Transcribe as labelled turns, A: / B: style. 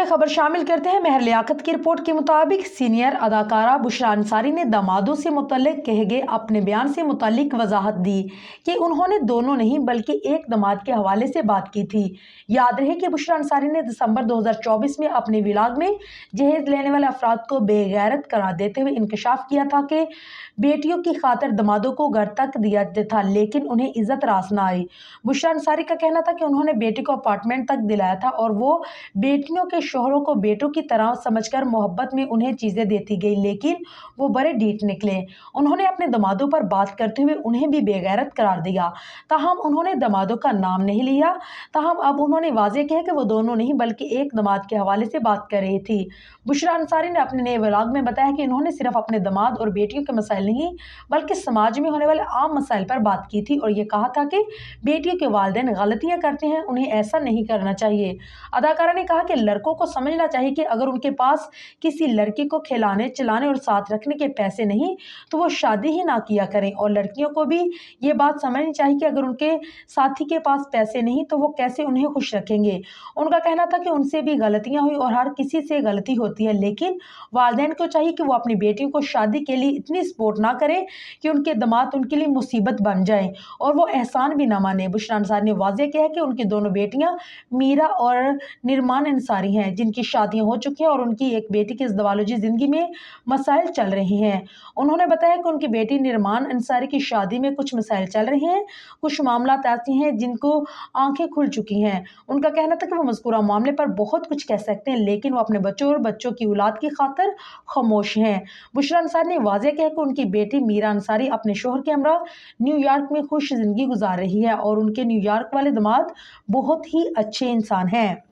A: खबर शामिल करते हैं। महर लियाकत की रिपोर्ट के मुताबिक सीनियर अदाकारा बुशरा अंसारी ने दामादों से मुतल्लिक कहे गए अपने बयान से मुतल्लिक वजाहत दी कि उन्होंने दोनों नहीं बल्कि एक दामाद के हवाले से बात की थी। याद रहे कि बुशरा अंसारी ने दिसंबर 2024 में अपने व्लॉग में जहेज लेने वाले अफराद को बेगैरत करार देते हुए इंकशाफ किया था कि बेटियों की खातिर दामादों को घर तक दिया था लेकिन उन्हें इज्जत रास न आई। बुशरा अंसारी का कहना था कि उन्होंने बेटी को अपार्टमेंट तक दिलाया था और वो बेटियों के शोहरों को बेटों की तरह समझकर मोहब्बत में उन्हें चीजें देती गई, लेकिन वो बड़े ढीठ निकले। उन्होंने अपने दामादों पर बात करते हुए उन्हें भी बेगैरत करार दिया। ताहम उन्होंने दामादों का नाम नहीं लिया। ताहम अब उन्होंने वाज़ेह किया कि वो दोनों नहीं बल्कि एक दामाद के हवाले से बात कर रही थी। बुशरा अंसारी ने अपने नए व्लॉग में बताया कि उन्होंने सिर्फ अपने दामाद और बेटियों के मसाइल नहीं बल्कि समाज में होने वाले आम मसाइल पर बात की थी और ये कहा था कि बेटियों के वालिदैन गलतियां करते हैं, उन्हें ऐसा नहीं करना चाहिए। अदाकारा ने कहा कि लड़कों को समझना चाहिए कि अगर उनके पास किसी लड़की को खिलाने चलाने और साथ रखने के पैसे नहीं तो वो शादी ही ना किया करें, और लड़कियों को भी ये बात समझनी चाहिए कि अगर उनके साथी के पास पैसे नहीं तो वो कैसे उन्हें खुश रखेंगे। उनका कहना था कि उनसे भी गलतियां हुई और हर किसी से गलती होती है, लेकिन वालिदैन को चाहिए कि वो अपनी बेटियों को शादी के लिए इतनी सपोर्ट ना करें कि उनके दामाद उनके लिए मुसीबत बन जाए और वो एहसान भी ना माने। बुशरा अंसारी ने वाज़ेह किया कि उनकी दोनों बेटियां मीरा और निर्मान अंसारी हैं जिनकी शादियां हो चुकी हैं और उनकी एक बेटी की इज़दवाजुल जिंदगी में मसाइल चल रहे हैं। उन्होंने बताया कि उनकी बेटी निर्मान अंसारी की शादी में कुछ मसाइल चल रहे हैं, कुछ मामला ऐसे हैं जिनको आंखें खुल चुकी हैं। उनका कहना था कि वो मज़कूरा मामले पर बहुत कुछ कह सकते हैं लेकिन वो अपने बच्चों और बच्चों की औलाद की खातिर खामोश हैं। बुशरा अंसारी ने वाज़ेह किया कि उनकी बेटी मीरा अंसारी अपने शोहर के हमरा न्यूयॉर्क में खुश जिंदगी गुजार रही है और उनके न्यूयॉर्क वाले दामाद बहुत ही अच्छे इंसान हैं।